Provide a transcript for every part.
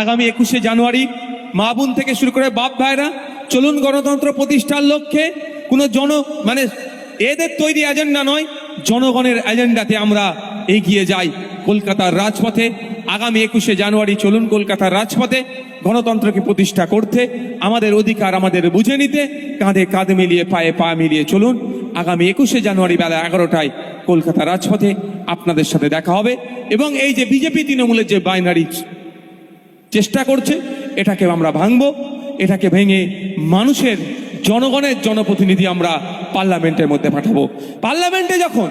আগামী 21শে জানুয়ারি মা বোন থেকে শুরু করে বাপ ভাইরা চলুন গণতন্ত্র প্রতিষ্ঠার লক্ষ্যে কোনো এদের তৈরি এজেন্ডা নয়, জনগণের এজেন্ডাতে আমরা এগিয়ে যাই। কলকাতার রাজপথে আগামী 21শে জানুয়ারি চলুন কলকাতার রাজপথে গণতন্ত্রকে প্রতিষ্ঠা করতে, আমাদের অধিকার আমাদের বুঝে নিতে কাঁধে কাঁধ মিলিয়ে পায়ে পা মিলিয়ে চলুন। আগামী 21শে জানুয়ারি বেলা 11টায় কলকাতা রাজপথে আপনাদের সাথে দেখা হবে। এবং এই যে বিজেপি তৃণমূলের যে বাইনারি চেষ্টা করছে, এটাকে আমরা ভাঙবো। এটাকে ভেঙে মানুষের জনগণের জনপ্রতিনিধি আমরা পার্লামেন্টের মধ্যে পাঠাবো। পার্লামেন্টে যখন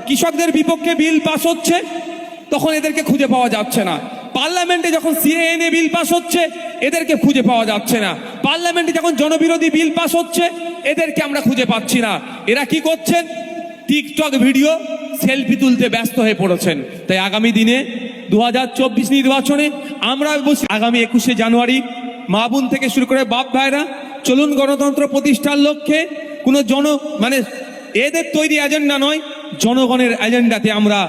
কৃষকদের বিপক্ষে বিল পাস হচ্ছে তখন এদেরকে খুঁজে পাওয়া যাচ্ছে না। পার্লামেন্টে যখন সিএএনএ বিল পাস হচ্ছে এদেরকে খুঁজে পাওয়া যাচ্ছে না। পার্লামেন্টে যখন জনবিরোধী বিল পাস হচ্ছে এদেরকে আমরা খুঁজে পাচ্ছি না। এরা কি করছেন? টিকটক ভিডিও সেলফি তুলতে ব্যস্ত হয়ে পড়েছেন। তাই আগামী দিনে 2024 নির্বাচনে আমরা আগামী 21শে জানুয়ারি মা বোন থেকে শুরু করে বাপ ভাইরা চলুন গণতন্ত্র প্রতিষ্ঠার লক্ষ্যে কোনো এদের তৈরি এজেন্ডা নয়, জনগণের এজেন্ডাতে আমরা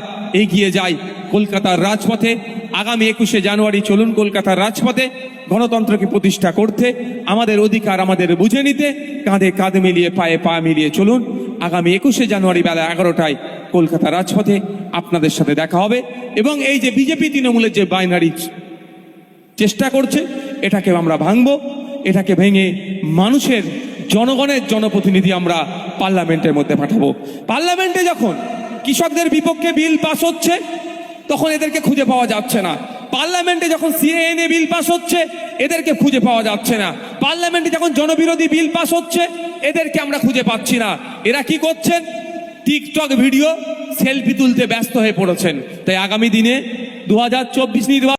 এগিয়ে যাই। কলকাতার রাজপথে আগামী 21শে জানুয়ারি চলুন কলকাতার রাজপথে গণতন্ত্রকে প্রতিষ্ঠা করতে, আমাদের অধিকার আমাদের বুঝে নিতে কাঁধে কাঁধ মিলিয়ে পায়ে পা মিলিয়ে চলুন। আগামী 21শে জানুয়ারি বেলা 11টায় কলকাতা রাজপথে আপনাদের সাথে দেখা হবে। এবং এই যে বিজেপি তৃণমূলের যে বাইনারি চেষ্টা করছে, এটাকে আমরা ভাঙবো। এটাকে ভেঙে মানুষের জনগণের জনপ্রতিনিধি আমরা পার্লামেন্টের মধ্যে পাঠাবো। পার্লামেন্টে যখন কৃষকদের বিপক্ষে বিল পাস হচ্ছে তখন এদেরকে খুঁজে পাওয়া যাচ্ছে না। পার্লামেন্টে যখন সিএএনএ বিল পাস হচ্ছে এদেরকে খুঁজে পাওয়া যাচ্ছে না। পার্লামেন্টে যখন জনবিরোধী বিল পাস হচ্ছে এদেরকে আমরা খুঁজে পাচ্ছি না। এরা কি করছেন? টিকটক ভিডিও সেলফি তুলতে ব্যস্ত হয়ে পড়েছেন। তাই আগামী দিনে 2024 নির্বাচন